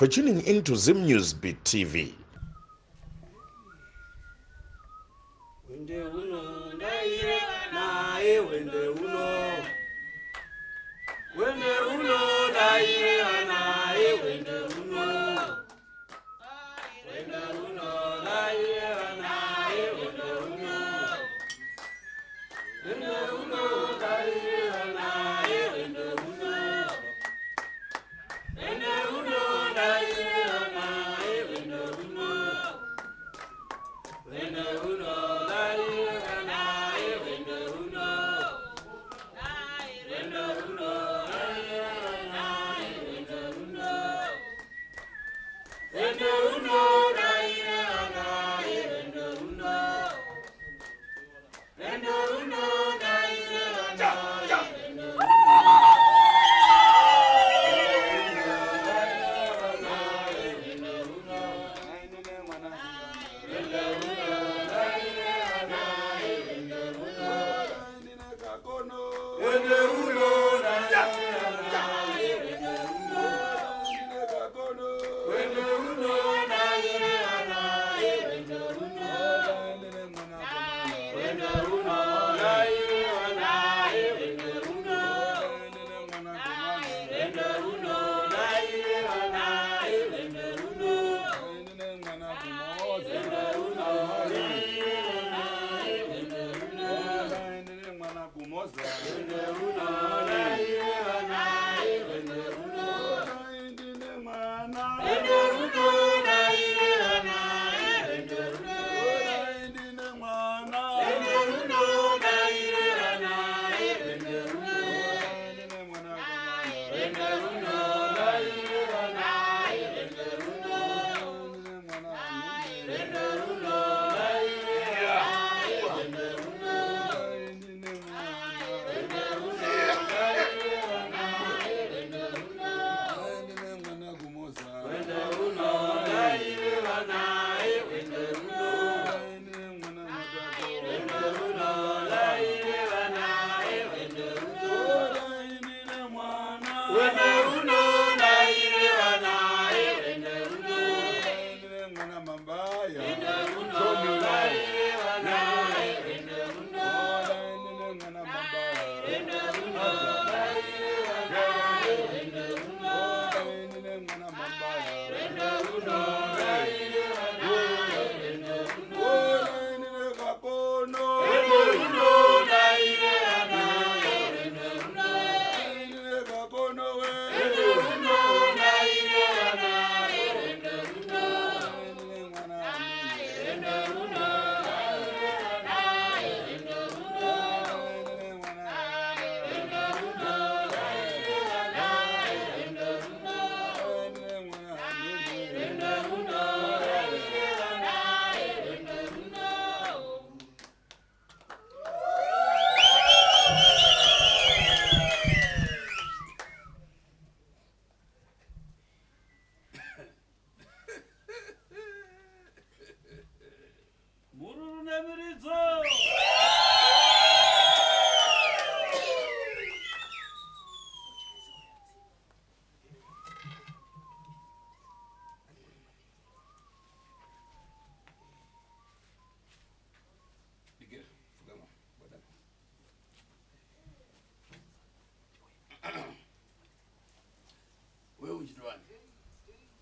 for tuning into Zim News Beat TV.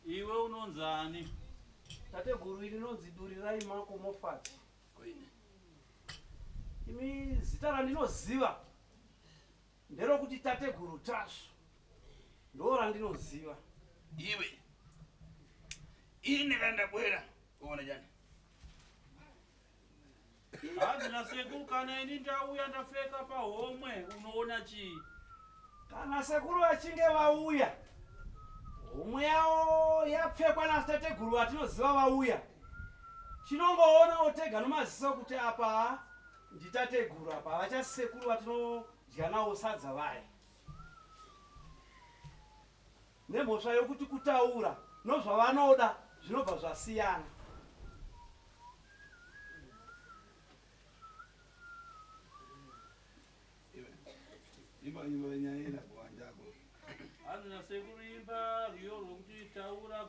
Iwe unonzani tate guru rinonzidurirai mako mofati koine imi zita randinoziva nderokuti tate guru Tasvu ndo randinoziva. iwe ini kandabwera uone jani hanzi NaSekuru kana ini ndauya ndapfeka pahomwe unoona chii kana sekuru achinge vauya homwe yavo yapfekwa natate guru atinoziva vauya chinongoona otega nomaziso kuti apa nditate guru apa vachasekuru vatinodya navo sadza vaya nemhosva yokuti kutaura nozvavanoda zvinobva zvasiyana. Hanzi NaSekuru imba riyo rwokuti taura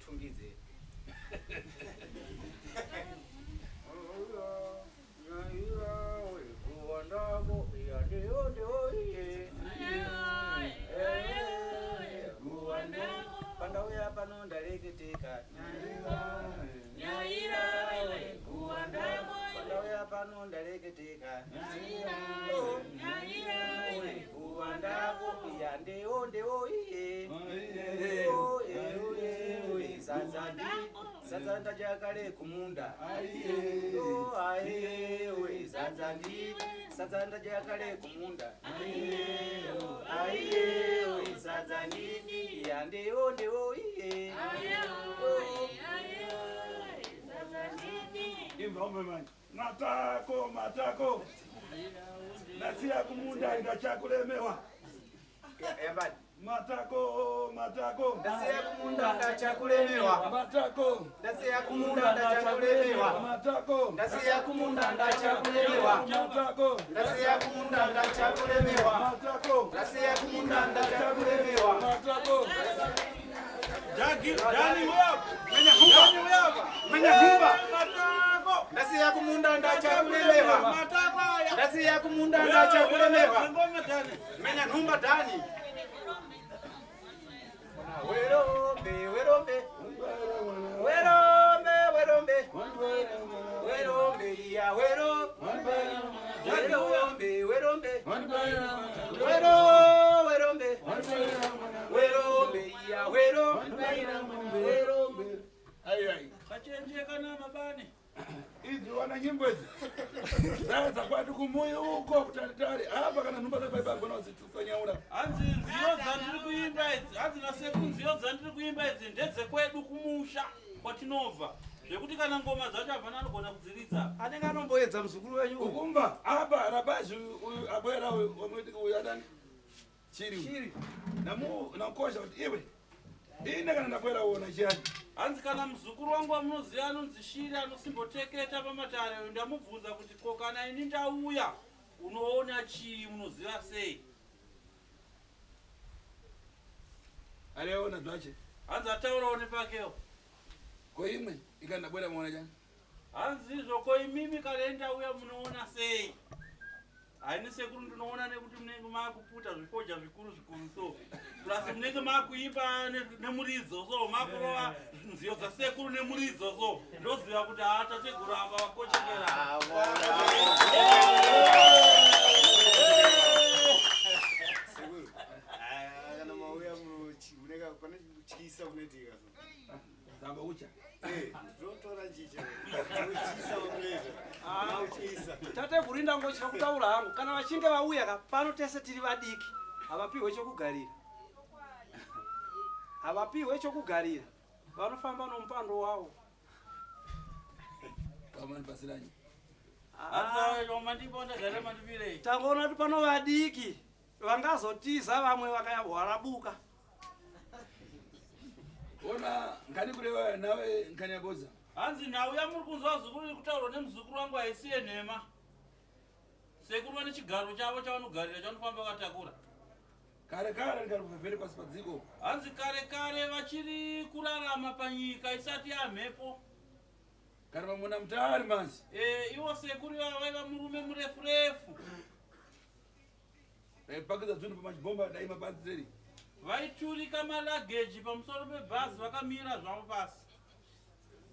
chungize. Pandauya pano ndaleketika. Pandauya pano ndaleketika. Kuandako yandeo ndeo iye. Sazanda jakale kumunda. Sazanda jakale kumunda. Sazandi yandeo ndeo iye. Imvombe manje. Matako. Nasia kumunda ndachakulemewa. Yabadi. Matako. Ndasia kumunda ndachakulemewa. Matako. Ndasia kumunda ndachakulemewa. Matako. Ndasia kumunda ndachakulemewa. Matako. Ndasia kumunda ndachakulemewa. Matako. Ndasia kumunda ndachakulemewa. Matako. Dani wewe. Menya kumba. Matako. Ndasia kumunda ndachakulemewa. Matako. Ndasia kumunda ndachakulemewa. Ngoma Dani. Menya numba Dani. Werombe. Ya wero. Werombe ya wero. Ai. Kachenje kana mabani. Hizi wana nyimbo hizi. Sasa kwa tukumuyo huko kutalitali. Hapa kana nyumba za baba ngono zitusanyura. Anzi nziyo zandiri kuimba idzi. Anzi NaSekuru nziyo zandiri kuimba idzi ndedze kwedu kumusha kwatinova. Zvekuti kana ngoma dzacho hapana anogona kudziridza. Anenge anomboedza muzukuru wenyu. Ukumba hapa rabazi uyu abwera wamwiti uyadani. Chiri. Nakosha kuti iwe. Ine kana ndakwera uona chiyani. Anzi kana muzukuru wangu amunoziva anonzi Shiri anosimboteketa pamatare ndamubvunza kuti ko kana ini ndauya unoona chii unoziva sei? Aliona dwache. Anzi ataurawo nepakewo. Ko imwe ikandabwera muona chani. Anzi izvoko imimi kana ndauya munoona sei? Haini sekuru ndinoona nekuti munenge maakuputa zvifoja zvikuru so. Plus munenge maakuimba nemuridzo so Pakuroya nziyo dzasekuru nemuridzo so. Ndoziva kuti tasekuru ava vakochekera. Sekuru. Kana mauya muneka pane kuchisa kunetika. Zamba ucha. Zotora njicha. Kuchisa kunetika. Tate kurinda ngochika kutaura hangu kana vachinge vauya pano tese tiri vadiki havapiwe chokugarira vanofamba nompando wavo. Pamani pasiranyi. Tangoona kuti pano vadiki vangazotiza vamwe vakayabwarabuka. Ona ngani kurewa nawe ngani yaboza. Hanzi nauya muri kunzwa zukuru kutaurwa nemuzukuru wangu aisiye nhema. Sekuru vane chigaro chavo chavanogarira chavanofamba vakatakura. Kare ngari kufefere pasi padziko. Hanzi kare vachiri kurarama panyika isati yamhepo. Kare vamuna mutari manzi. Ivo sekuru vaiva murume murefu. Vaipakidza zvinhu pamachibhomba dai mapanzeri. Vaiturika malageji pamusoro pebhazi vakamira zvavo pasi.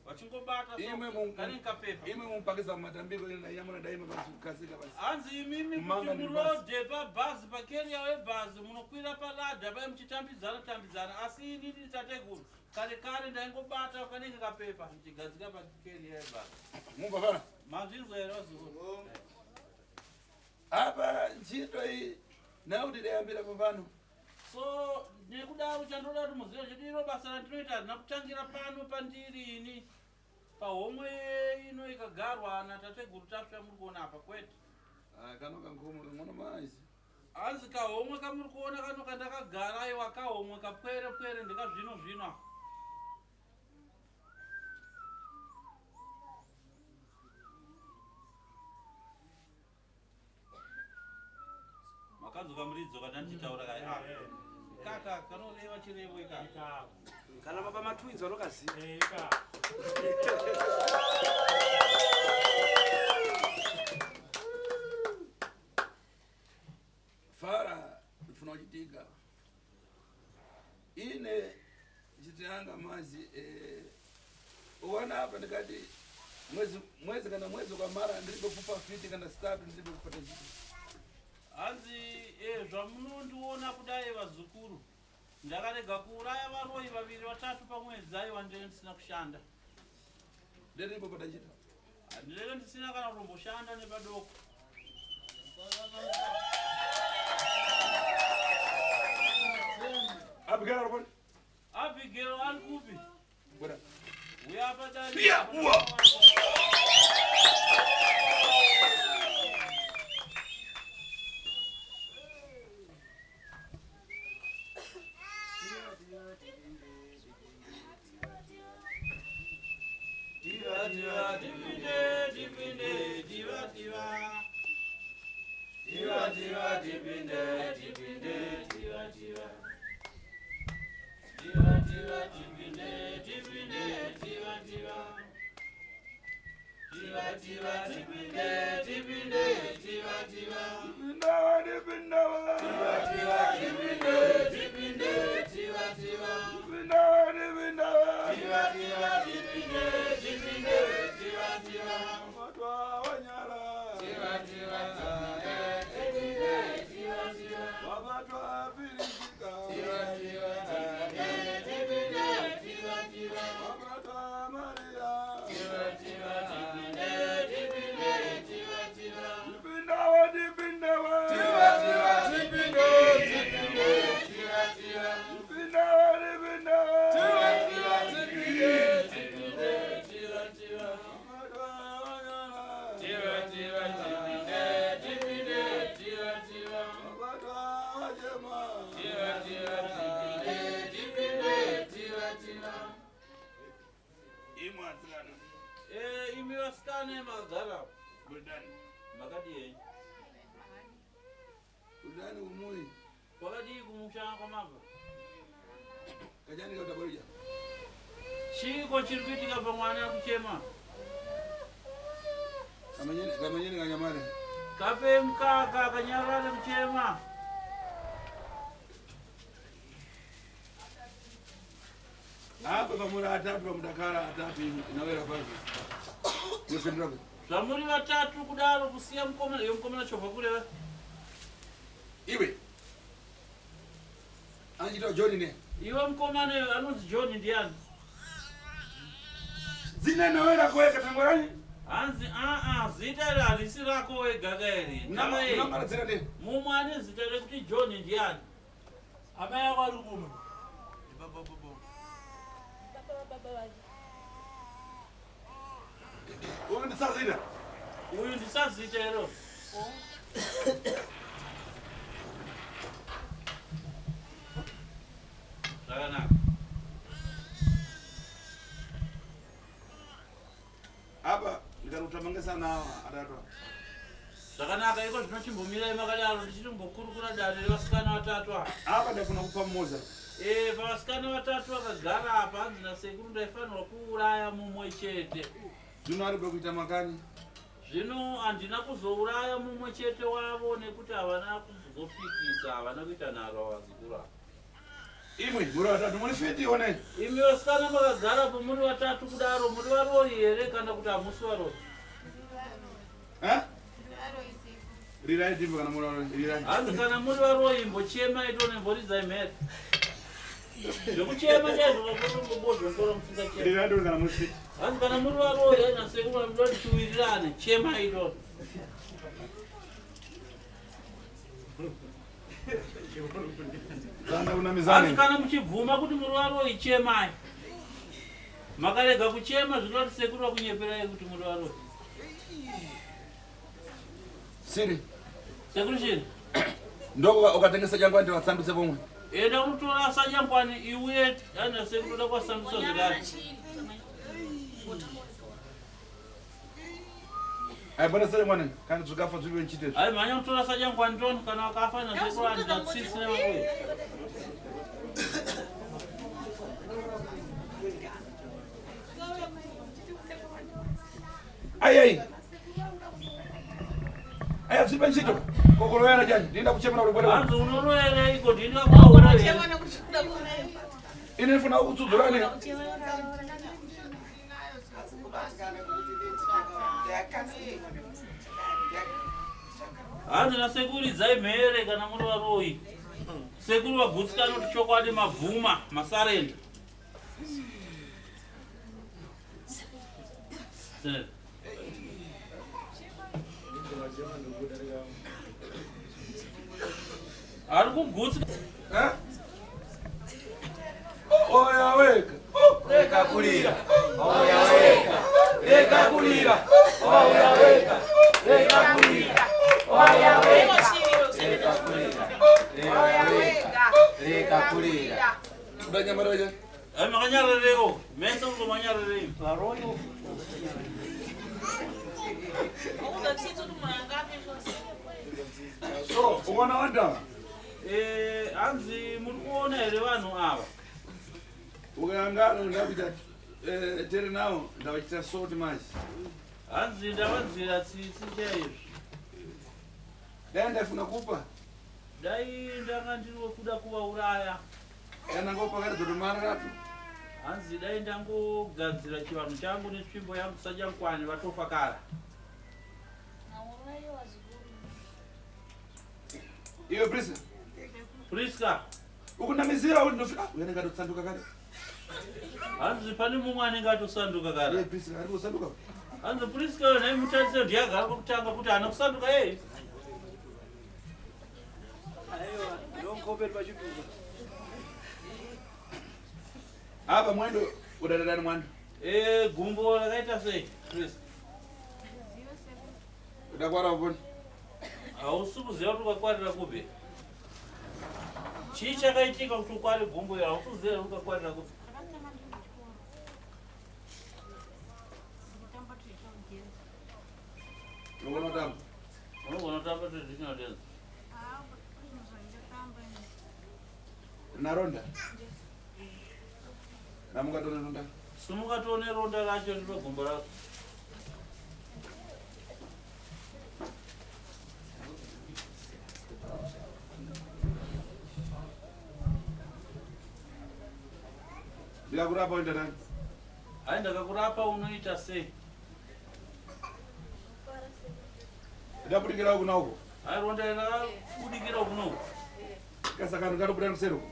Vachingobata kapepa. Imwe mupakisa matambiko yamuna dai mapasukasika basi. Hanzi imimi kuti mulode pabhazi pakeriya webhazi munokwira paladha pai muchitambidzana asi ini ndiri tateguru. Kare ndaingobata kanenge kapepa ndichigadzika pakeriya yebhazi. Mumba kana? Mazvinzwa here wazukuru? Apa ntchito iyi nauti dayambira papano. So nekudaro chandoda kuti muzive kuti iro basa randinoita harina kutangira pano pandiri ini pahomwe ino ikagarwa natateguru Tasvu muri kuona apa kwete. Kano kangomo kamwana mazi. Hanzi kahomwe kamuri kuona kano kandakagara aiwa kahomwe kapwere ndikazvino. Makanzwa kamuridzo katandichitaura kaka kanoreva chirevo ikaka. kana baba matwins wanokaziva fara ufuna uchitika ine chitanga mazi uwana hapa ndikati mwezi kana mwezi ukamara ndiribe kupa fiti kana statu ndiribe kupata chiti hanzi zvamunondiona kudai vazukuru ndakarega kuuraya varoyi vaviri vatatu pamwedzi aiwa ndenge ndisina kushanda ndiribe kupata chiti handilenge ndisina kana kuromboshanda nepadoko Abigail araponi? Abigail ari kupi? Bwana. Uya padani. Iya, uwa. Chiko chirikuitika pamwana kuchema. Kamanyeni kanyamare. Kape mkaka kanyarare kuchema. Hapa pamura atatu pamudakara atatu inawera pazi. Yosendrobe. Zvamuri vatatu kudaro kusiya mukomana iyo mukomana chobva kure. Iwe. Anjito John ne. Iwe mukomana anonzi John ndiani? Zina nawera kweka tangorani? Hanzi zita iri harisi rako wega kairi. Unamara zina ne. Mumwe ane zita rekuti John ndiani? amai ako ari kumu Uyu ndisazita. Uyu ndisazita ero. Zvakanaka. Apa ndikarutamangesa nawo atatu. Zvakanaka iko zvinochimbomirai makadaro ndichitombokurukura dare revasikana vatatu apa. Apa ndafuna kupa mmoza. Pavasikana vatatu vakagara apa hanzi nasekuru ndaifanirwa kuuraya mumwe chete. Zvino ari kuita makani. Zvino handina kuzouraya mumwe chete wavo nekuti havana kuzopikisa, havana kuita nharo vazukuru ava. Imwe muri vatatu muri fiti one. Imi vasikana makagara po muri vatatu kudaro muri varoyi here kana kuti hamusi varoyi? Rirai timbo kana muri varoyi. Rirai. Hanzi kana muri varoyi imbochema ito nemboridzai mhere. Zvekuchema chaizvokakotongobozvongora musingachema. Rirai ndo kana muri fiti. Hanzi kana muri varoyi nasekuru vanodoti tiwirirane chema ito. Hanzi kana muchibvuma kuti muri varoyi chemai. Makarega kuchema zvinoti sekuru vakunyeperai kuti muri varoyi. Siri. Sekuru chini? Ndo ukatengesa jangwani wasanduse pomwe. Enda kutora sajangwani iuye ana sekuru da kwasandusa zvidari. Ai bwana sare mwana kana tukafa zvibe nchite. Ai manya kutora sajangwani ton kana wakafa na sekuru anda tsisi na wewe. Ai. Aya sipa nchito. Pakuroya na jani. Ndinda kuchema na ulibwele. Hanzi unoroera iko ndinda kuona Ine nifuna utsudzurani. Hanzi NaSekuru dzaimhere kana muri varoi. Sekuru vagutsikana kuti chokwadi mabvuma masarenda. Ari kugutsa. Oya weka. Reka kulira. Oya weka. Reka kulira. Oya weka. Reka kulira. Oya weka. Reka kulira. Oya weka. Reka kulira. Udanyamaraja. Ai makanyarereo. Mesa uko manyarereo. Varoyo. So, uwana wanda. Hanzi muri kuona here vanhu ava. Ukangano ndapita tere nawo ndawachita sort maji. Hanzi ndavanzira tsitsi chaizvo. Dai ndafuna kupa. Dai ndanga ndiri wekuda kuvauraya. Kana ngopakati dzotomara ratu. Hanzi dai ndangogadzira chivanhu changu netsvimbo yangu sajankwani vatofa kara. Iyo Priska. Priska. Ukunamizira uri ndofika. Uyanenge atotsanduka kare. Hanzi pane mumwe anenge atosanduka kara. Priska ari kusanduka. Hanzi Priska yona imutarisiro ndiyagara kwekutanga kuti haana kusanduka yeye. Aiwa, ndongope pachituka. Apa mwendo udadadani mwando. Gumbo rakaita sei Priska? Udakwara uponi. Hausi kuziva kuti ukakwarira kupi. Chii chakaitika kuti ukware gumbo iri hausi kuziva kuti ukakwarira kupi. Unogona kutamba. Unogona kutamba traditional dance. Naronda. Namukatone ronda. Simukatone ronda racho riri pagumbo rako. Ndikakurapa unoita nani? Hai ndakakurapa unoita sei? Ndabudikira uku na uku. Hai ronda rakabudikira uku nouku. Kasa kanhu kanobuda kuseri uku.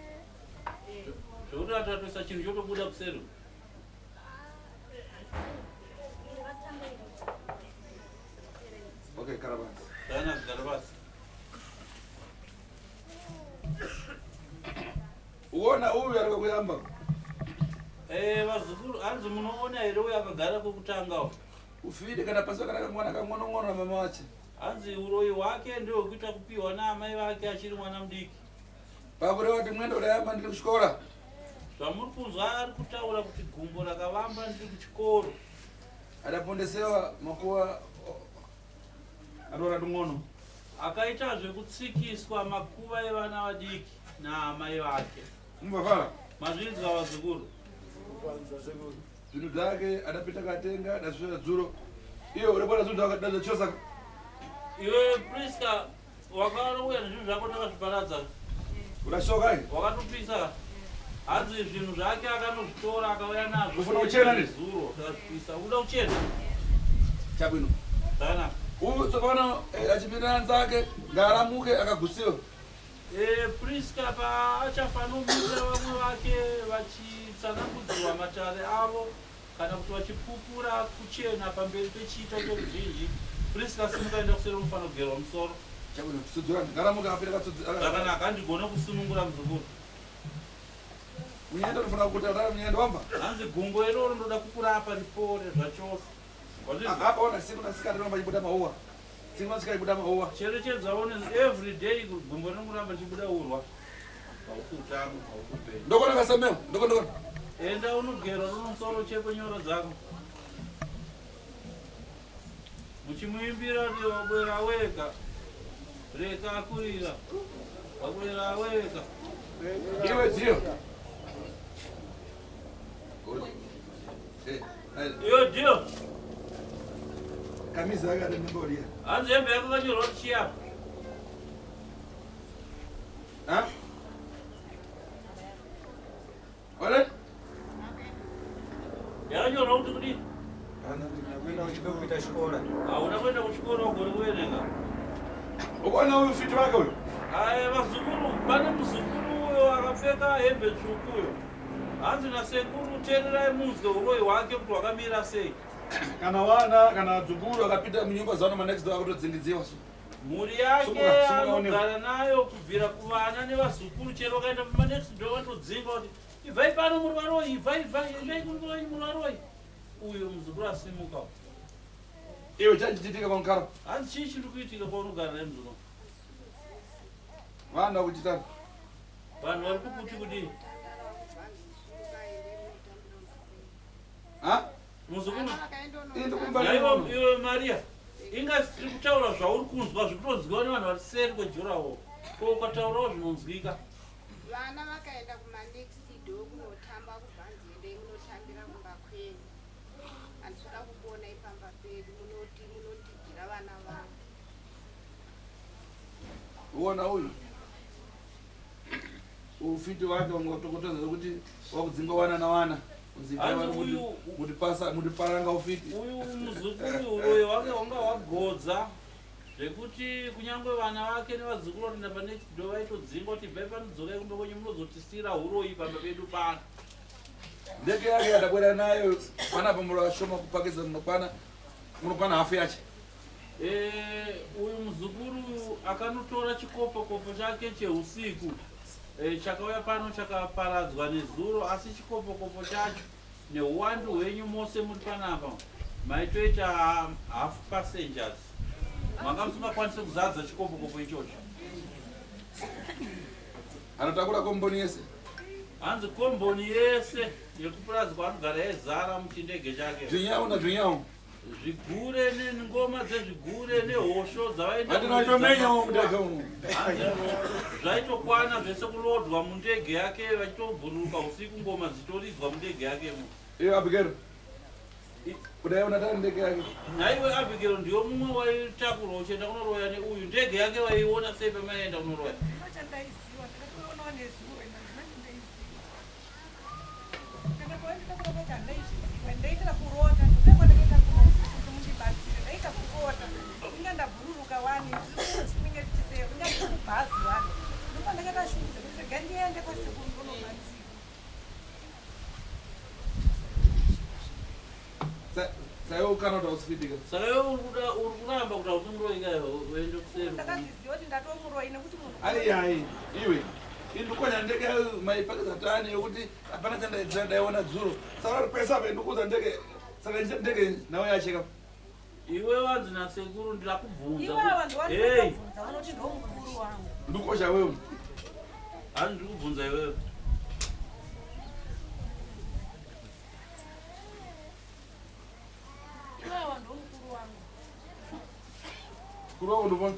Zvekuti atatoisa chinhu chotobuda kuseri. Okay, karabasi. Kana kugara pasi. Uona uyu ari kwakuyamba. Vazukuru hanzi munoona here uyo akagara kwekutanga uyu. Ufide kana pasi kana mwana kamwana na mama wache. Hanzi uroyi hwake ndehwekuita kupiwa naamai vake achiri mwana mudiki. Pakurewa kuti mwendo udayamba ndiri kuchikora. Zvamuri kunzwa ari kutaura kuti gumbo rakavamba ndiri kuchikoro. Adapondesewa makuwa atora tung'ono. Akaita zvekutsikiswa makuva evana vadiki naamai vake. Mumbavala. Mazvinzwa vazukuru. Zvinhu zvake adapita katenga dasvika dzuro. Iyo urabona zvinhu zvakadazochosa. Iwe Priska wakarouya nezvinhu zvako takazviparadza. Urashoka hai? Wakatopisa. Hanzi zvinhu zvake akanozvitora akauya nazvo. Ufuna uchena ndi? Zuro takazvipisa. Uda uchena? Chabwino. Zvakanaka. Uyu tsopano achipinda nzake ngaramuke akagusiwa. Priska paachafanomira vamwe vake vachitsanangudzirwa matare avo kana kuti vachipupura kuchena pamberi pechiito choruzhinji. Priska simukaenda kuseri unofanira kugerwa musoro. Chabwino tsudzurani ngaramuke apira katsudzura. Zvakanaka handigona kusunungura muzukuru. Munyendo unofana kukuta utara munyendo wamba. Hanzi gumbo iroro ndoda kukurapa ripore zvachose. Apa ona siku nasikati ramba chibuda maua. Siku nasikati chibuda maua. Cherechedza one every day gumbo rinongoramba chibuda urwa. Hausutano, hausupeni. Ndokona kasameo, ndokona. Enda unogerwa rumusoro chekwe nyoro dzako. Muchimuimbira kuti wabwera wega. Reka kurira. Wabwera wega. Iwe dziyo. Iyo dio. Kamisa akati ndimboria. Hanzi hembe yako kanyorwa kuti chiyapo. Ha? Wale? Yakanyorwa kuti kudini? Nakwenda kuchikuita chikora. Unakwenda kuchikora ugone kuverenga. Ukaona huyu fiti wake huyu? Aya vazukuru, pane muzukuru uyo akapfeka hembe tsvukuyo. Hanzi NaSekuru teererai munzwe uroyi hwake kuti hwakamira sei. Kana wana kana dzukuru akapita munyumba zano next door akutodzingidziwa so. Mhuri yake anogara nayo kubvira kuvana nevazukuru chero vakaenda pamanext door vatodzinga kuti ibvai pano muri varoyi, ibvai endai kunguvanyi muri varoyi. Uyo muzukuru asimuka. Iwe chachitika kwankaro? Hanzi chii chiri kuitika kwaunogara naye muzuno? Vana kuchitana. Vanhu vari kukuti kudini? Ha? Muzukuru? Naivo iwe Maria, inga tiri kutaura zvauri kunzwa zvikutonzwiwa nevanhu vari seri kwejurawo. Ko ukataurawo zvinonzwika. Vana vakaenda kumanext door kunotamba kubvanzi endei munotambira kumba kwenyu. Handitoda kukuona ipamba pedu munotigira vana vangu. uona huyu. Ufiti wake wangotokoteza kuti wakudzinga wana na wana. Mutiparanga ufiti. Uyu muzukuru uyo wake wanga wagodza zvekuti kunyangwe vana vake nevazukuru vanoenda panext door vaitodzinga kuti bvai panodzokai kumba kwenyu munozotisira huroyi pamba pedu pano. Ndege yake adabwera nayo panapa murashoma kupakisa munokwana hafu yache. Uyu muzukuru akanotora chikopokopo chake cheusiku. Chakauya pano chakaparadzwa nezuro, asi chikopokopo chacho neuwandu hwenyu mose muri panapa maitoita half passengers. Manga musingakwanise kuzadza chikopokopo ichocho. Anotakura komboni yese. Hanzi komboni yese yekupuradzwa anogara yezara muchindege chake. Zvinyawu na zvinyawu. Zvigure nengoma dzezvigure nehosho dzavaenda. Atinotomenya mundege umu. Zvaitokwana zvese kulodwa mundege yake vachitobhururuka usiku ngoma dzitoridzwa mundege yake mu. Iyo Abigail. Udaona tani ndege yake. Naiwe Abigail ndiyo mumwe waitakurwa uchienda kunoroya neuyu. Ndege yake waiona sei pamaenda kunoroya? Saiwe ukanoda usifitika. Saka uri kuramba kuti hautondoinga uende kuseri. Ai iwe. Indikonya ndege maipakisa tani yokuti apana chanda ndaiona dzuro. Saka pesa pendikuza ndege saka ndege nawe yacheka. Iwe wanzi NaSekuru ndakubvunza. Iwe vanhu vanobvunza vanoti ndomukuru wangu. Ndikosha wewe. Hanzi ndikubvunza iwewe. Iwe vanhu ndomukuru wangu. Kuru wako ndopona?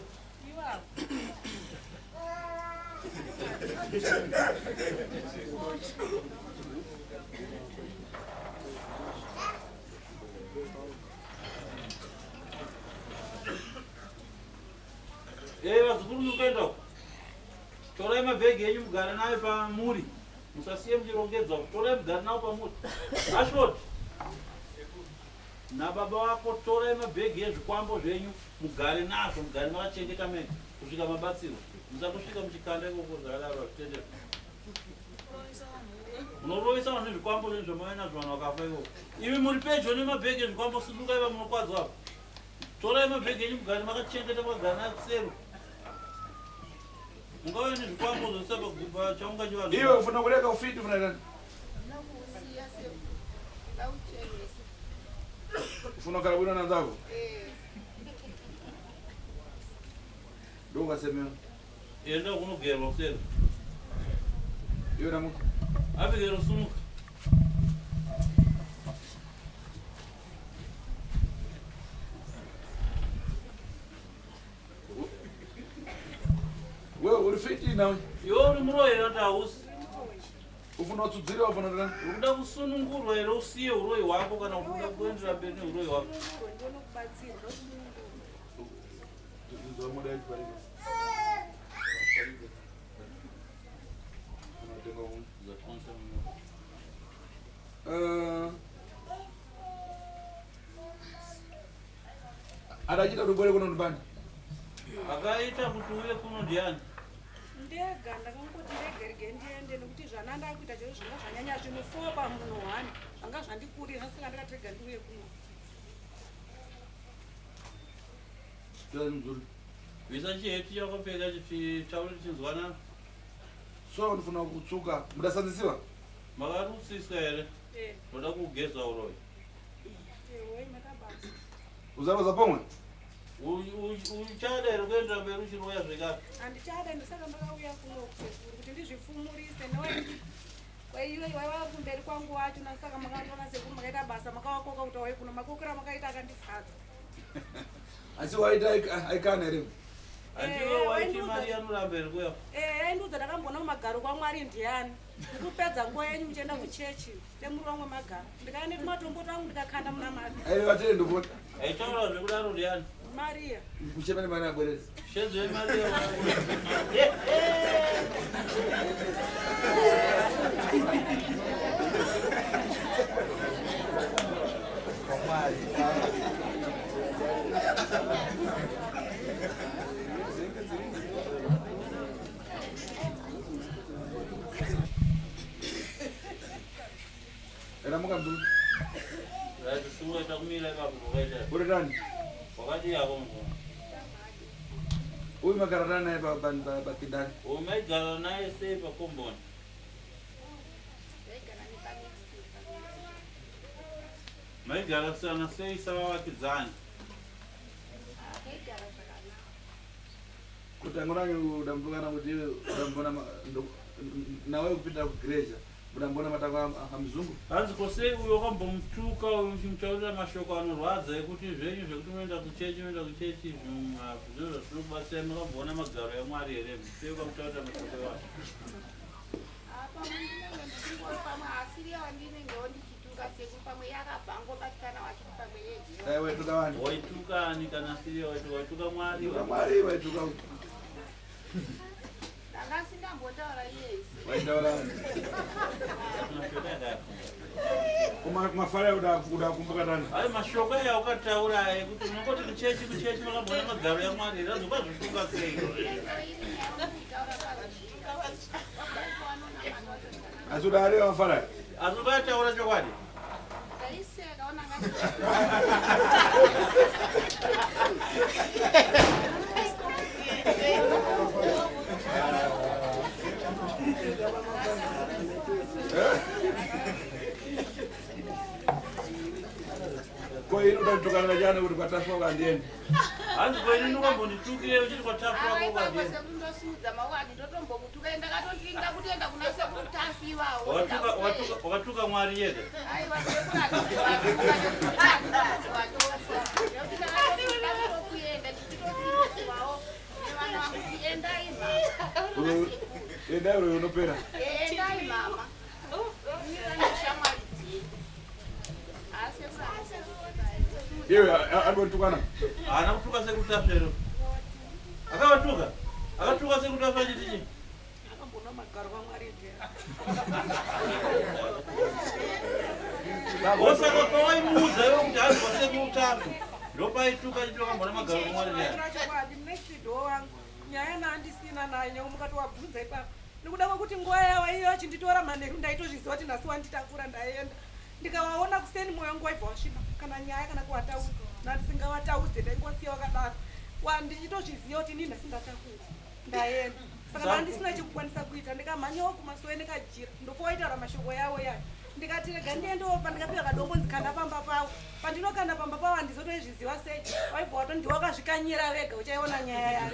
Vazukuru mukaenda uko. Torai mabhegi enyu mugare nayo pamuri. Musasiye muchirongedzwa. Torai mugare nayo pamuri. Ashford. Nababa wako torai mabhegi ezvikwambo zvenyu mugare nazvo, mugare makachengeta mega kusvika mabatsiro. Musangosvika muchikanda ikoko zvakadaro zvitendero. Munorovesa vanhu nezvikwambo zvenyu zvamauya nazvo vanhu vakafa ikoko. Ivi muri pedyo nemabhegi ezvikwambo sidukai pamunokwadzwa apo. Torai mabhegi enyu mugare makachengeta makagara nayo kuseri. Mungauya nezvikwambo zvose pagupa chaungachivanhu. Iwe ufuna kureka ufiti ufuna ndani? Ufuna kugara bwino nanzako? Ndo ungasemewa? Enda kunogerwa kuseri. Iwe namuka? Abigail sumuka. Wewe uri fiti nawe? Iwe uri murohera kuti hausi. ufuna utsudziriwa ufuna ndani unoda kusunungurwa ere usiye uroyi hwako kana kuti unoda kuendera mberi neuroyi hwako Ndione kubatsirwa adachita rubwere kuno ndibani akaita kuti uye kuno ndiani ndega ndakangoti ndegerege ndiende nekuti zvana ndakuita chero zvanga zvanyanya zvinofopa munhu hwani zvanga zvandikurira saka ndakatega ndiuye kuno visa chiheti chakapfeka chitauri tichinzwanana so ndifuna kutsuka mudasanzisiwa makarutsiswa here toda kugeza uroyi oi makabasa uzava pomwe uchada here kuendera mberi uchiroya zvekare handichada ndisaka ndakauya kuno kusekuru kuti ndizvifumurise newaiwe waiva kumberi kwangu wacho nasaka makaona sekuru makaita basa makawakoka kuti wai kuno makokera makaita akandifadza asi waita aikana here handiwe waiti mari yanoramba here kuya yaindudza ndakambona mumagaro kwamwari ndiani ndikupedza nguva yenyu muchienda kuchechi nemuri wamwe magaro ndikaenda kumatomboto angu ndikakanda muna mari aivatee ndokoti aitaura zvekudaro ndiani mariya muchemene mari abwerezi shedzo yemariya era mukamburu ratisumuita kumira ipapo kwakaita uritani wakati yako mukuru uyu magararana naye pakidani umaigara naye sei pakomboni maigara sana sei savavakidzani kuti angonanyu udambukana kuti udambona nawe kupinda kugereja udambona matako amuzungu hanzi kosei uyo wakambomutuka uchimutaurira mashoko anorwadza ekuti zvenyu zvekuti unoenda kuchechi zviro zvinobatsira makamboona magaro yamwari here sei ukamutaurira mashoko ewacho waituka waitukani kana siri waituka mwari mwari waituka waitaura kumafara udakumbuka tani ai mashoko aya ukataura ekuti unongoti kuchechi makambona magaro yamwari here azoba zvituka sei asi udare mafara azobataura chokwadi koini udatukana jana kuti kwataswa ukandienda hanzi koini nokambonditukire uchiti kwataswa wako ukandienda wakatuka mwari yede endai uro unopera iwe anotukana haana kutuka sekutasvero akatuka sekutasva chitichi akambona magaro kwamwari osaka pawaimuudza iwe kuti hazwa sekuutano ndopaituka chiti wakambona magaro kwamwari next door wangu nyaya naandisina nayo nyaumukati wabvunza ipapo nekuda kwekuti nguva yavo iyo achinditora manheru ndaitozviziva kuti nhasi wanditakura ndaenda ndikawaona kuseni mwoyo wangu waibva wasviba kana nyaya kana kuwataudza nandisingavataudze ndaingosiya wakadaro ndichitozviziva kuti ini nhasi ndatakura ndaenda saka ndandisina chekukwanisa kuita ndikamhanyawo kumasuwe nekajira ndopowaitaura mashoko yavo yayo ndikati rega ndiendeopa ndikapiwa kadombo ndikanda pamba pavo pandinokanda pamba pavo handizotoizviziva sei waibva watondiwa wakazvikanyira vega uchaiona nyaya yayo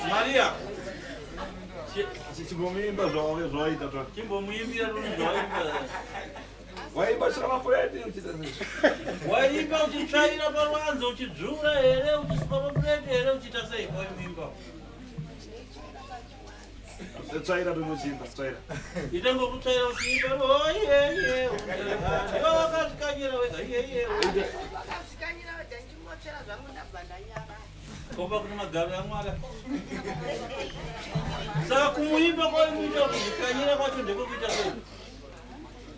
Maria Chimbomuimba zvawaita to. Chimbomuimbira zvawaimba. Waimba shaka mapureti uchita sei? Waimba uchitsvaira paruanze uchidzvura here uchisuka mapureti here uchita sei waimba? Tsvaira tonochimba tsvaira. Ita ngokutsvaira uchiimba oye wakazvikanyira wega Vakazvikanyira wega nchimotsvera zvangu ndabva ndanyara. komba kuti magaro yaMwari. Saka kumuimba kwamuita kuzvikanyira kwacho ndekuita sei?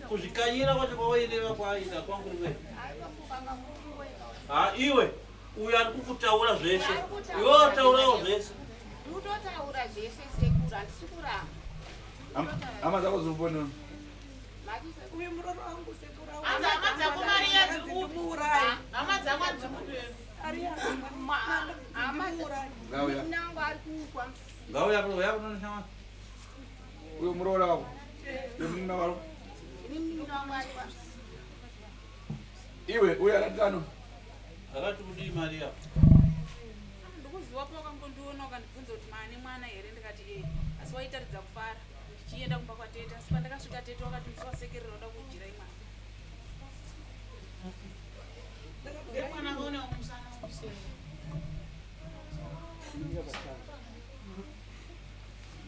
Kuzvikanyira kwacho kwawaireva kwaita kwangu wewe. Iwe uyu ari kukutaura zveshe. Iwe wataurawo zvese. Utotaura zvese sekuru handisi kuramba. Hama dzako dziriponi? Uyu muromo wangu sekuru. Hama dzako Maria dzikuuraya. Hama dzako dzikuuraya. Ngauya. Nangu ari kuukwa. Ngauya kunoshama. Uyo muroora wako. Uyo wako. Iwe uyo aratano. Akati kudii Maria? Ndikuziva pa wakangondiona ukandibvunza kuti mani mwana here ndikati asi waitaridza kufara ndichienda kumba kwatete asi pandakasvika tete wakati musiwasekerera uda kujira imwana.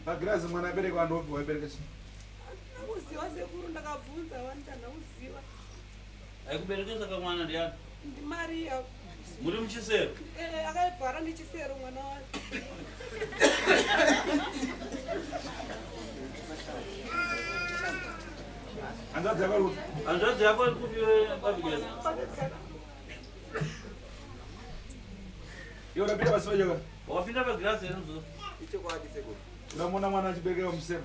Magirazi mwana abereka wandopi waibereka chi? Uziva sekuru ndakabvunza vanitana uziva. Aikuberekesa kamwana ndiani? Ndi Maria. Muri muchisero? Akaibvara ndichisero mwana wake. Hanzvadzi yako iri kuti? Hanzvadzi yako iri kuti pabigeza? Iwe unapinda pasi pachaka? Wakapinda pagirazi here muzoro? Ichokwadi sekuru. Ukamona mwana achiberekerwa musero?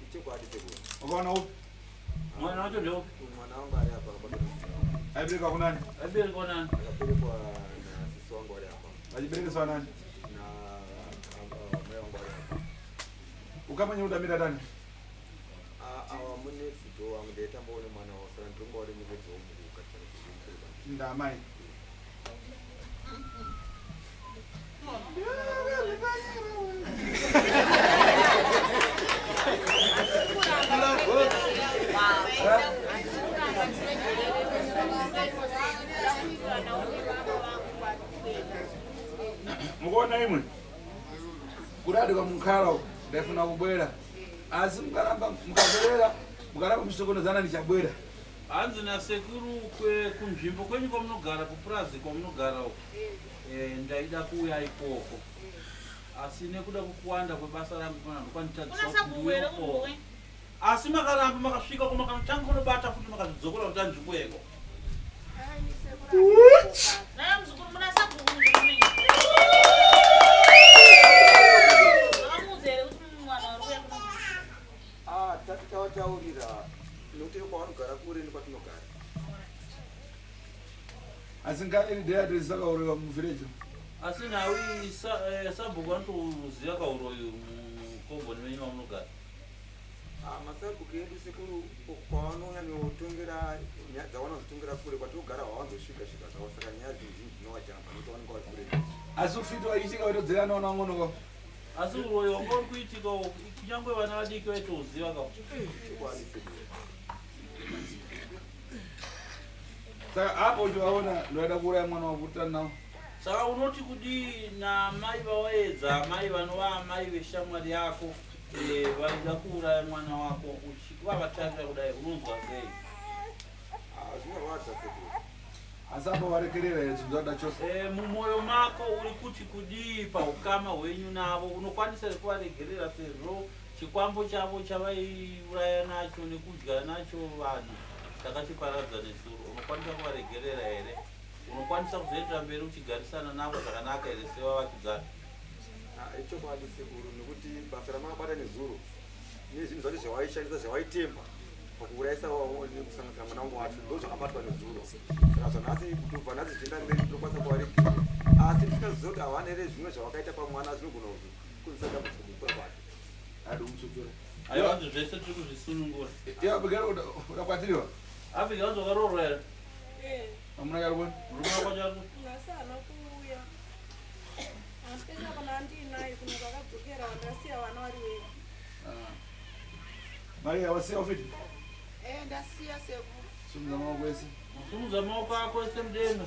Ichokwadi sekuru. Wakaona upi? Mwana wacho ndeupi? Mwana wangu ari apa akabadwa. Aiberekwa kunani? Aiberekwa nani? Akaberekwa na sisi wangu ari apa. Vachiberekeswa nani? Na mai wangu ari apa. Ukamanya udamira ndani? Awa mune sido wangu ndaitambaone mwana wasara ndingauri muvudzi womunhu katika kuzimukuba. Ndamai. Mukuona imwe kudadi kwamukhala ndaifuna kubwera asi mukaramba mukabwera mukaramba muchisokonezana ndichabwera. Hanzi NaSekuru kunzvimbo kwenyu kwamunogara kupurazi kwamunogara uko ndaida kuuya ikoko asi nekuda kukuwanda kwebasa rangu kana ndokwanitadzisako asi makaramba makasvika ko makanotanga kunobata futi makazvidzokera kuti andikueko. Taurira nokuti kwavanogara kure nekwatinogara. Asi ngani ndeyati sakaureva muvhileji? Asi nawe sabhuku anotoziva kauroyo mukomboni wenyu wamunogara? Masabhuku edu sekuru kwavanonyanyotongera nyaya dzavanozitongera kure kwatinogara havanzosvika-svika zvavo saka nyaya zhinji dzinovajamba nokuti vanenge vari kure. Asi ufiti waitika waitodzera naonangonoko? Asi uroyo wanga uri kuitika kunyangwe vana vadiki vaitoziva kao. Saka apo uchivaona ndoida kuuraya mwana wakutana nawo. Saka unoti kudii namai vawaedza amai vanova amai veshamwari yako vaida kuuraya mwana wako vavatarira kudai unonzwa sei? Zvinorwadza sekuru. Asi apa warekerera here chinzvada chose? Mumwoyo mako uri kuti kudii paukama hwenyu navo unokwanisa kuvaregerera sezvo chikwambo chavo chavaiuraya nacho nekudya nacho vanhu takachiparadza nesuro unokwanisa kuvaregerera here? Unokwanisa kuzoendera mberi uchigarisana navo zvakanaka here sevavakidzana? Ichokwadi sekuru nekuti basa ramakabata nezuro nezvinhu zvacho zvavaishandisa zvavaitemba pakuurayisa nekusanganisira mwana wangu wacho ndo zvakabatwa nezuro. Saka zvanhasi kubva nhasi zvichienda mberi tinokwanisa kuvaregerera asi tisingaziva kuti havana here zvimwe zvavakaita pamwana zvinogona kukonzera dambudziko mukura kwake. Adi umutsvukira. Aivanzi zvese tiri kuzvisunungura. Iye abigara ukakwatiriwa? Abhiga vanzi wakaroorwa here? Amuna kariboni? Murume wako chako? Ngasana kuuya. Asi pesa kana andinaye kuno kwakadzokera vandasiya vana vari wega. Maria wasiya ufiti. Ndasiya sekuru. Sumuza maoko ese. Sumuza maoko ako ese mudenga.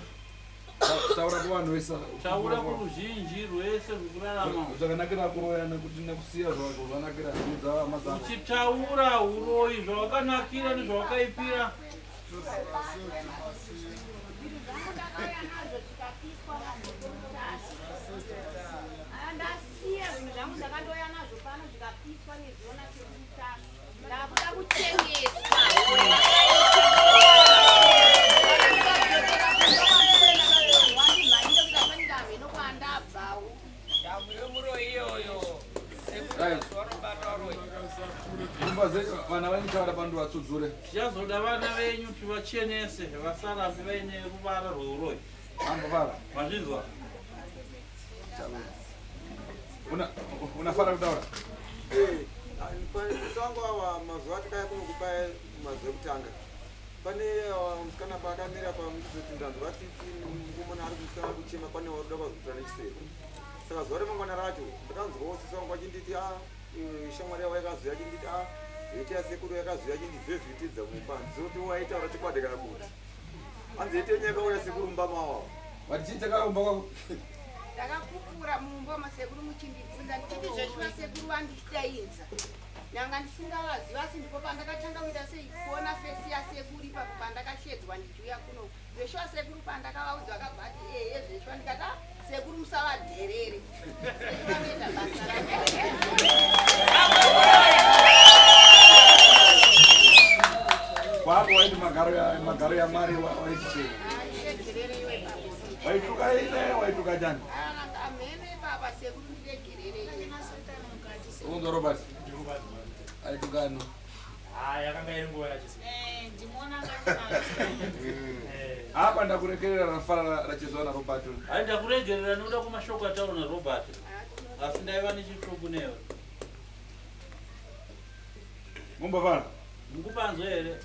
Taura kuvanhu vese. Taura kuruzhinji rwese rwekurarama. Zvakanakira kuroya nekuti nekusiya zvako zvanakira zvudza mazana. Uchitaura uroyi zvawakanakira nezvawakaipira. Ndasiya zvinhu zvangu ndakandoya nazvo pano zvikapiswa nezviona sekutatu. Ndakuda kuchengetwa. Vana vaitaura pandu vatsudzure. Tichazoda vana venyu tivachenese vasarambe vaine ruvara rweuroyi. Ambavara. Mazvinzwa? Unafara kutaura? Sangu ava mazuva atikaya kunokubaya mazuva ekutanga. Pane musikana paakamira pamuzoti ndanzwa tsitsi mukomana ari kumusikana ari kuchema pane waruda kwazotora nechiseko. Saka zuva remangwana racho ndakanzwawo sisi wangu achinditi shamwari yavo yakazouya achinditi iti yasekuru yakazouya achindivhevhitidza mumba ndizoti waitaura chikwadi kabuda. Hanzi ite nyaka uya sekuru mumba mavo. Vatichitakaumba kwako. Ndakapupura mumba masekuru muchindibvunza ndichiti zveshu vasekuru vanditainza. Nyanga ndisingavaziva asi ndipo pandakatanga kuita sei kuona fesi yasekuru ipapo pandakashedzwa ndichiuya kuno. Zveshu vasekuru pandakavaudza vakabva ati zveshu ndikati sekuru musavadherere. Vanoita basa Kwapo waiti magaro ya Mwari waitichei. Waituka ine waituka jani. Amene baba sekuru ndiregerere. Undo Robert. Aitukano. Yakanga iri nguva yachisi. Ndimona ngati Apa ndakurekerera rafara rachizona Robert. Ndakuregerera noda kumashoko ataona Robert. Asi ndaiva nechitsvuku newe. Mumbavara. Mukupanzwa here?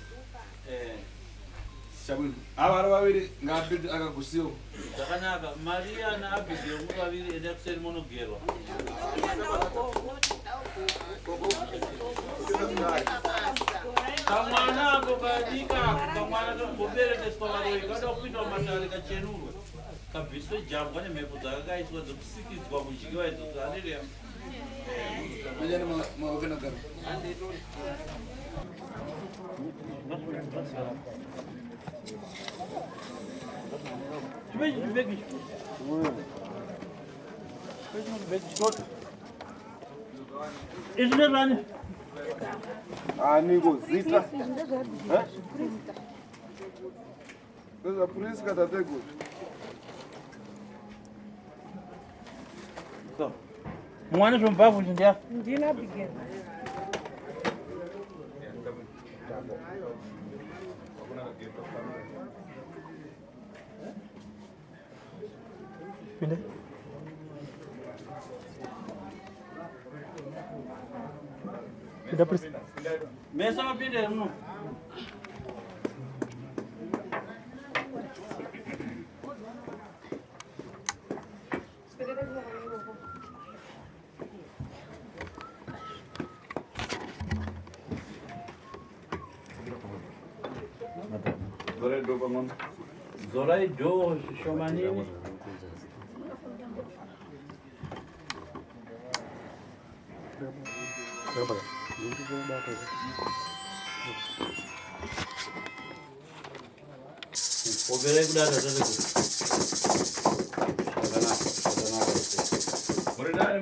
Shabwino. Ava vari vaviri ngapiti akagusiwo. Zvakanaka. Maria naAbigail muvaviri enda kuseri munogerwa. Kamwana ako kadika kamwana kamboberekeswa varoyi kada kupinda mumatare kachenurwe. Kabviswe jambwa nemhepo dzakakaiswa dzekusikidzwa kudyiwa idzo dzaanirema. Manyani maokena gara. Chimechi chibegi ichi. Chimechi chibegi ichi. Ichi ndezvani? Niko zita. Kweza prince katategura. Mwana zvomubhavu ndindia? Ndina Abigail. Pinde. Pinda please. Mesa mapinde muno. Zorai do pang'ono. Zorai do shomanini. Obere kudada tete.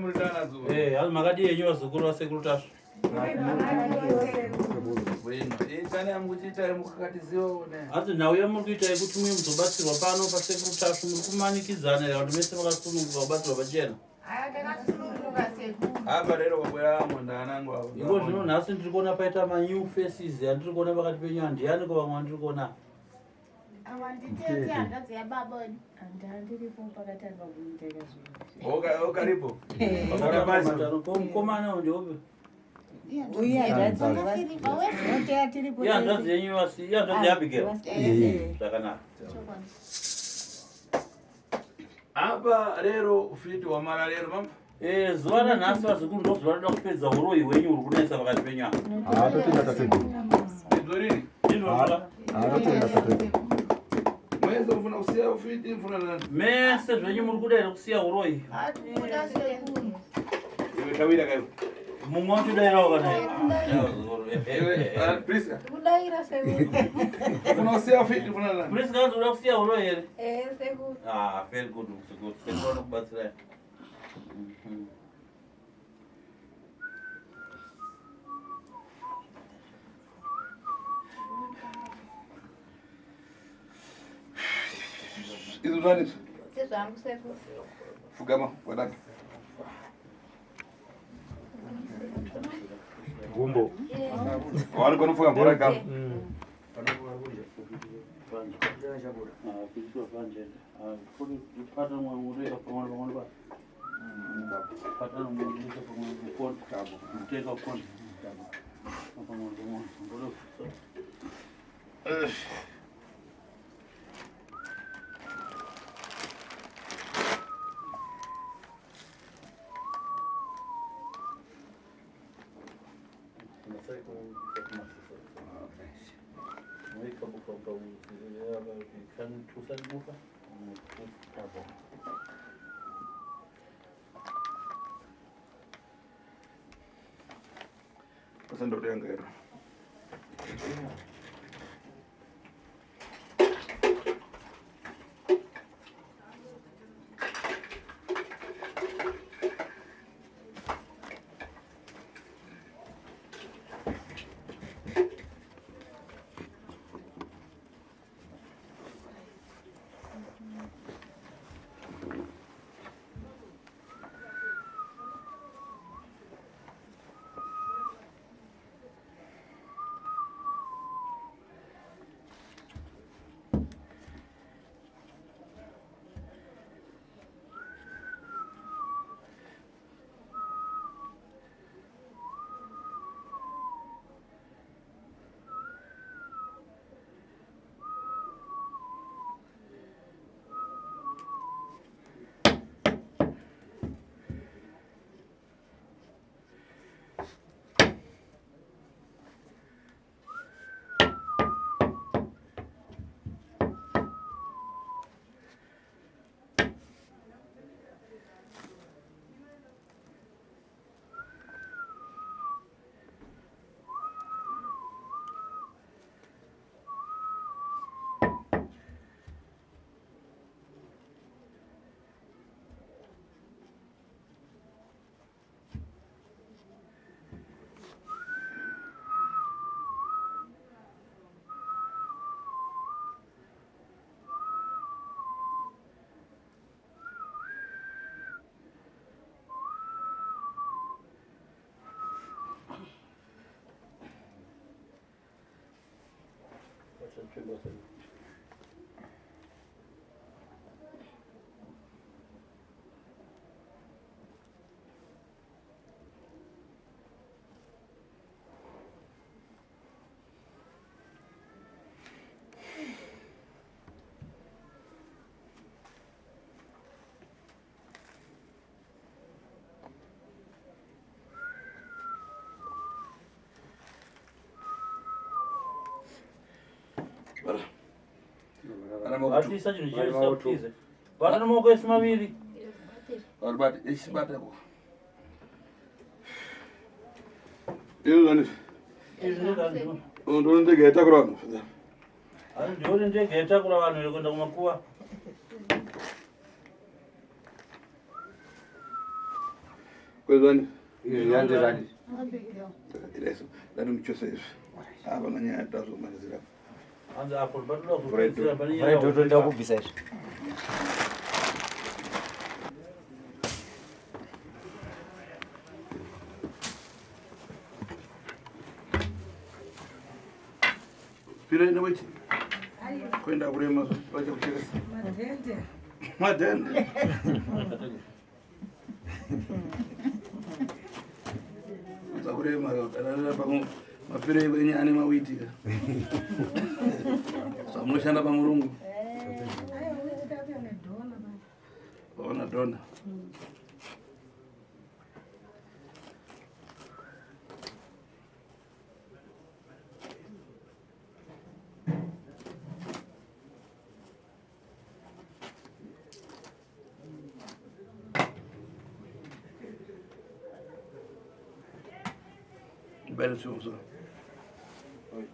Muridana zuwa. Hazi makadi yenyu vazukuru vasekuru Tasvu. Chane yangu chita mukakatiziwa ne. Hazi nhau yamuri kuita yekuti mwe muzobatsirwa pano pasekuru Tasvu muri kumanikidzana here kuti mese makasununguka kubatsirwa pachena. Apa lero kwabwera mwanda anangu avo. Iko zvino nhasi ndiri kuona paita ma-new faces andiri kuona pakati penyu handiyani ko vamwe andiri kuona. Awanditete handazi yababa. Andandiripo pakatanga kuiteka zvinhu. Okaripo. Mukomana ndiope? Uye handazi handazi yenyu handazi yaAbigail. Zvakanaka. Apa lero ufiti wamara lero mama. zuva ranhasi vazukuru ndozuva roda kupedza uroyi hwenyu uri kunetsa pakati penyu apa. Totenda tateguru. Idorini. Totenda tateguru. Mwese mfuna kusiya ufiti mfuna nani? Mese zvenyu muri kuda here kusiya uroyi? Hatikuda sekuru. Iwe kawira kayo. Mumwe wachodairawo kana Iwe Priska. Kudaira sekuru. Mfuna kusiya ufiti mfuna nani? Priska wazoda kusiya uroyi here? Sekuru. Very good. Sekuru anokubatsirai. Izo zvani? Sezvangu sekuru. Fugama wadaka. Gumbo. Wari kono fuga bora gam. Pasando riangero. Atisa chino chiri kuptize. Bata nomoko esi maviri. Arbati isibata ko. Iyo nani? Ndo ndege yatakura vanhu. Ari ndiyo ndege yatakura vanhu yokwenda kumakuva. Kwezani? Yandirani. Ileso. Dani mchose hivi. Hapa na nyaya tazo malizira. Anza hapo bado kufundisha bali Right, utoenda kubvisa izvi. Pira ina wachi. Kwenda kurema wacha kucheka. Madende. Kurema utarara pamu mapira yenye ane mawiti. Samushanda pa murungu. Ona dona. better too. So. What?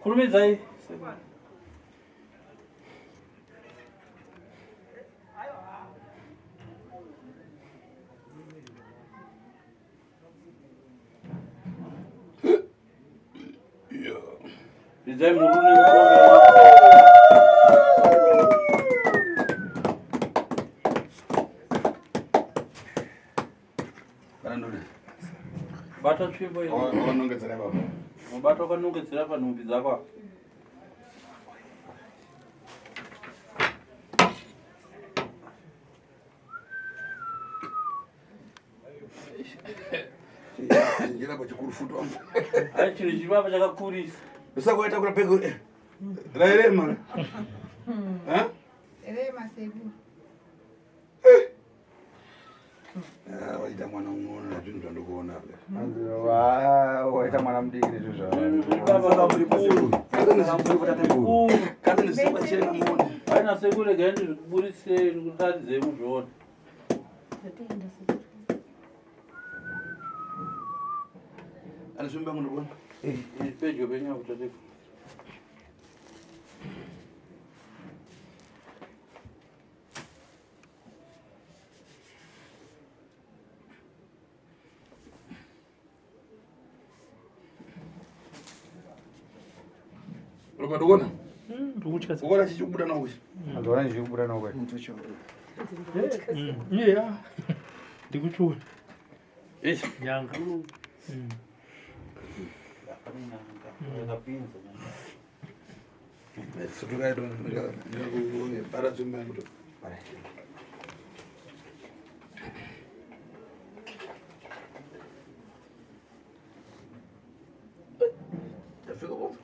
Kurumi zai. Zai muruni bata tsvimbo ino Wanongedzera baba. mubata wakanongedzera panhumbi dzako Ngira pachikuru futo. hai chiro chivava chakakurisa Usakuita kuna pego. Rairema. Ha? Rema Sekuru. Waita mwana unoona na zvinhu zvandokuona. Waita mwana mudiki nezvo haina sekuru regai ndizvikuburisei ndikutadzei muzviona Anasumba munobona. pedyo penyangu tateko Roba ndogona? Ndogona chichikubuda nawo kuchi. Ndogona chichikubuda nawo kuchi. Mtu cho. Yeah. Ndikuchona. nyanga Sutukai ndo para zumba mtu. Tafika wapi?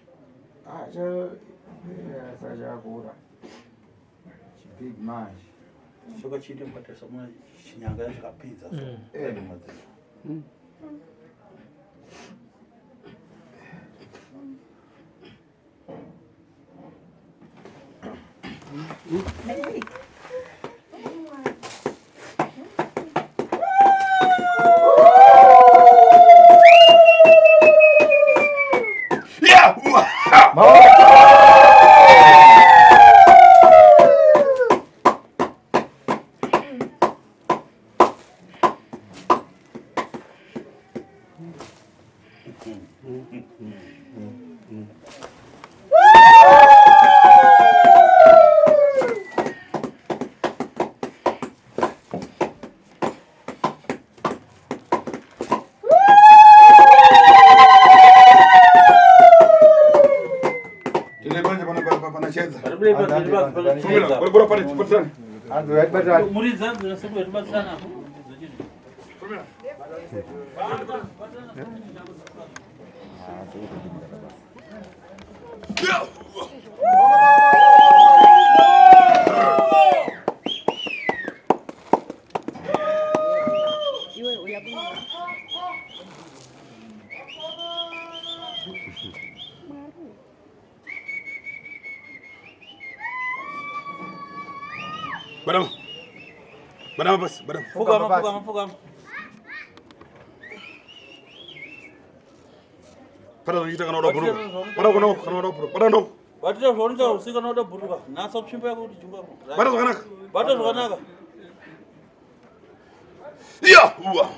Sajagura. Big man. shoka chiti mukatesa muna chinyanga yachakapinza Badam bas, badam. Fugam. Pada kita kan udah buruk. Pada no. Watira zvonita usikana uda bhuruka. Nasa tsvimbo yako kuti jumba. Bata zvakanaka. Bata zvakanaka. Iya, uwa.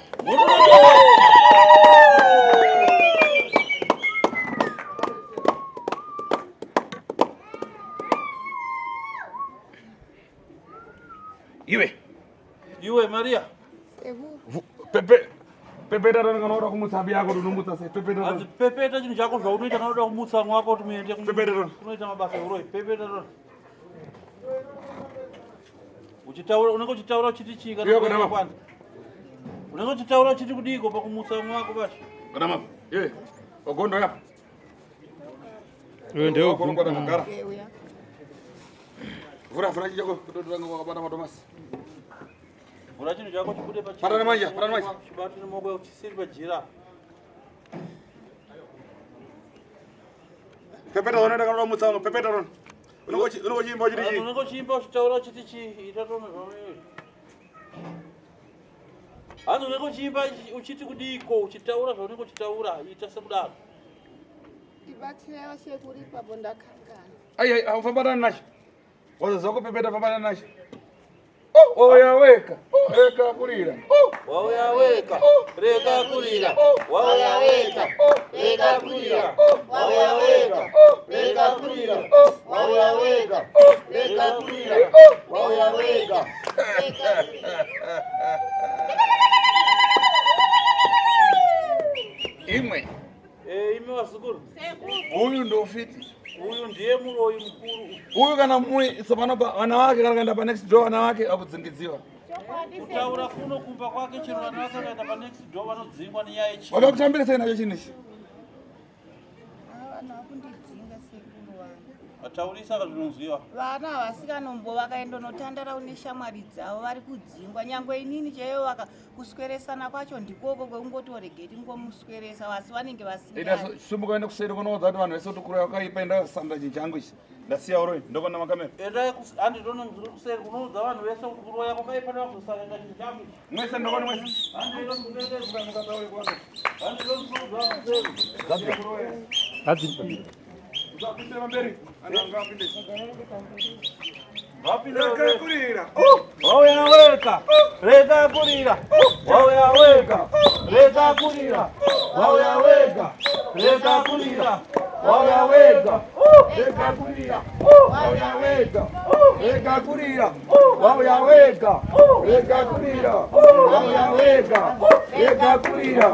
Iwe Maria. Pepeta ndinoda kumutsa abi yako unomutsa sei? Pepeta chinhu chako zvaunoita unoda kumutsa mwako kuti muende kunoita mabasa euroi. Pepeta ro. Uchitaura unenge uchitaura uchiti chii kana kwana? Unenge uchitaura uchiti kudiko pakumutsa mwako basi. Kana mama. Ogondo yapa. Ndio kulungwa ngara. Vura chijako kutotanga kwakabata matomasi. Vura chinhu chako chibude pa. Parana manja. Chibati nemoko uchisiri pajira. Pepeta unoenda kana mutsa pepeta ron. Unongochimba uchiti chii? Unongochimba uchitaura uchiti chii? Itatono zvamwe. Hanzi unongochimba uchiti kudiko uchitaura zvaunenge uchitaura ita sekudaro. Tibatsira sekuru ipapo ndakangana. Ai aufambana nacho. Wazozako pepeta pambana nacho. Oya weka. Reka kurira. Wauya weka. Reka kurira. Wauya weka. Reka kurira. Wauya weka. Reka kurira. Wauya weka. Reka kurira. Wauya weka. Imwe. Imwe wasukuru. Huyu ndo fiti. Huyu ndiye muroyi mkuru. Huyu kana mui sopanopa wana wake kana kaenda pa next door wana wake akudzingidziwa. Kutaura kuno kumba kwake chero wana wake kaenda pa next door vanodzingwa nenyaya yechi. Wakakutambira sei nacho chinichi? Vana vakundidzinga sekuru wangu. Ataurisa kazvinonziwa. Vana havasikanombo vakaendonotandara une shamwari dzavo vari kudzingwa. Nyangwe inini chaiyo kusweresana kwacho ndikoko kwekungotoregeti ngomusweresa vasi vanenge vasingari. Sumuka uende kuseri kunoudza kuti vanhu vese kuti Pakuroya wakaipa ndasanda chinhu changu ichi. Ndasiya uroi ndokona makamera. Handidone kuseri kunoudza vanhu vese kuti Pakuroya wakaipa ndakuzosarenda chinhu changu ichi. Mwese ndokona mwese. Handidone kuseri. Uzapinde mamberi. Angapinde. Reka kurira. Wauya weka. Reka kurira. Wauya weka. Reka kurira. Wauya weka. Reka kurira. Wauya weka. Reka kurira. Wauya weka. Reka kurira. Wauya weka. Reka kurira. Wauya weka. Reka kurira.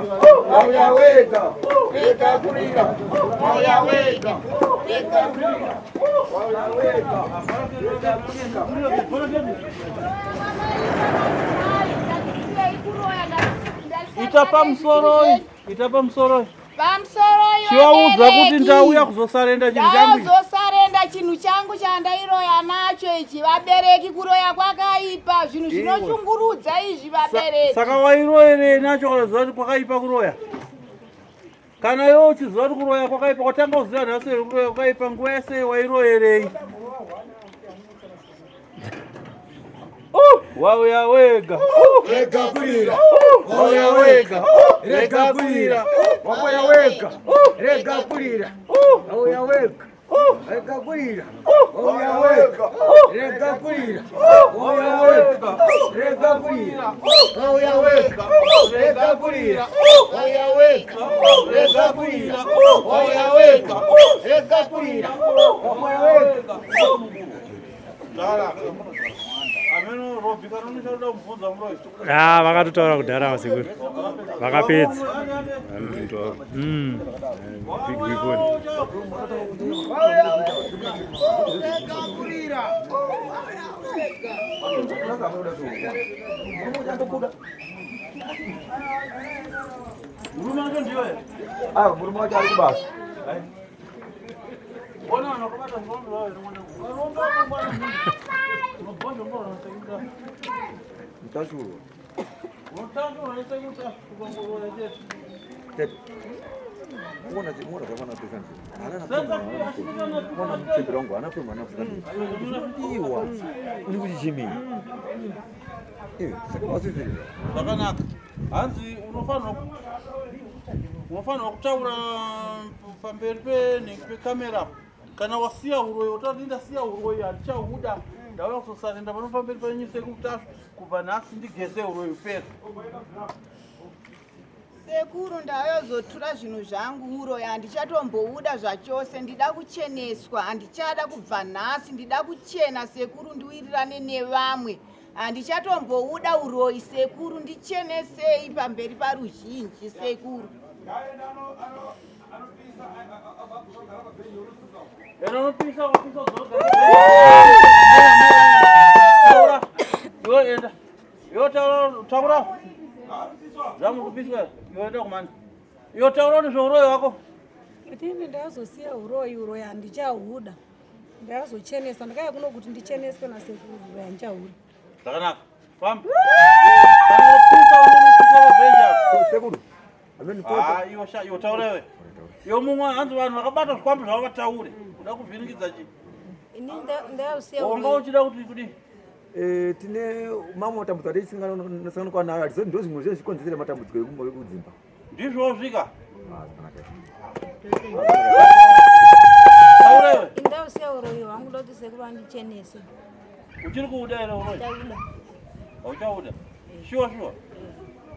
Wauya weka. Reka kurira. Wauya weka. Reka kurira. Wauya weka. Itapa msoroi. Chivaudza kuti ndauya kuzosarenda chinhu changu. Ndazosarenda chinhu changu chandairoya nacho ichi. Vabereki kuroya kwakaipa. Zvinhu zvinoshungurudza izvi vabereki. Saka wairoyerei nacho ukaziva kuti kwakaipa kuroya? Kana iwe uchiziva kuti kuroya kwakaipa kwatanga kuziva nhasi kuroya kwakaipa nguva yese wairoyerei? Wauya wega. Reka kurira. Wauya wega. Reka kurira. Wauya wega. Reka kurira. Wauya wega. Rega kwira. Oya weka. Rega kwira. Oya weka. Rega kwira. Oya weka. Rega kwira. Oya weka. Rega kwira. Oya weka. Rega kwira. Oya weka. Dala. Ameno robika nonishoda mvunza mroyo. Ah, vakatotaura kudhara masekuru. Vakapedza. Big weekend. Murume ndiyo ere. Murume wacho ari kubasa. Ona anokubata mbondo wawe mwana. Aromba mwana. Mbondo mbondo anasaida. Tasvu. Mtando anasaida kugongoro yetu. Tete. Mbona kama pesa mbona mchembe wangu anapema iwa ni kujishimi sasa wasifiri Zakanaka. Hanzi unofana kutaura pamberi pekamera kana wasiya uroyo utarinda siya uroyo atichahuda ndauya kuzosarenda pano pamberi penyu sekutatu kubva nhasi ndigeze uroyo pera. Sekuru ndayozotura zvinhu zvangu uroyo handichatombouda zvachose, ndida kucheneswa, handichada kubva nhasi, ndida kuchena sekuru, ndiwirirane nevamwe. Handichatombouda uroyi sekuru, ndichenesei pamberi paruzhinji sekuru. Yotaura nezveuroyi wako. Kuti ndazosiya uroyi handichahuda. Ndazochenesa ndakaya kuno kuti ndicheneswe nasekuru uroyi handichahuda. Zvakanaka. Famba. sekuru ameni pota Iwo taurawe. Iwo mumwe hanzi vanhu vakabata zvikwambi zvavo vataure. Kuda kuvhiringidza chi. Ini ndazosiya Wanga uchida kuti kudi. tine mamwe matambudziko atisangana kwa nayo atizo ndo zvimwe zvezvikonzesera matambudziko ekudzimba Ndizvo svika. ndausiya uroyi hwangu ndoti sekuru andichenese. Uchiri kuuda ere uroyi? Ndauda. Uchauda? Sure.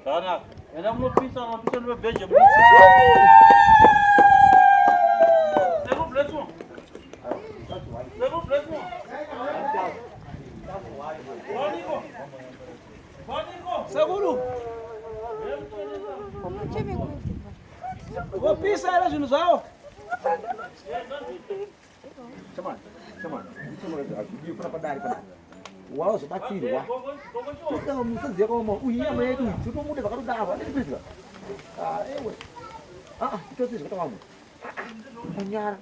Zvakanaka. Enda munopisa nebheje. Sekuru. Vopisa ere zvinhu zvavo. Chamani. Kuna padari. Wazobatsirwa. Saka musaziya kwa uyi nyama yedu tinomude vakatodava ndipisa. Ewe. Titozi zvakawamwe. Anyara.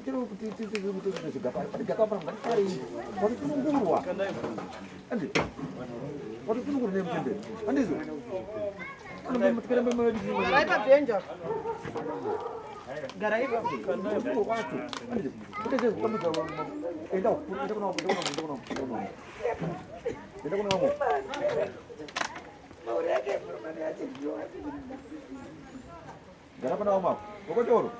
Tiro kuti tizvi zvigapa. Gapa pana ngati wati tunungurwa. Andi. Wati tunungurwa nemutende. Andizo. Garai pabhenja. Garai Tunungurwa kwacho. Andizo. Kuti zvikamudza enda kuna Gara pana wama. Kokotoro.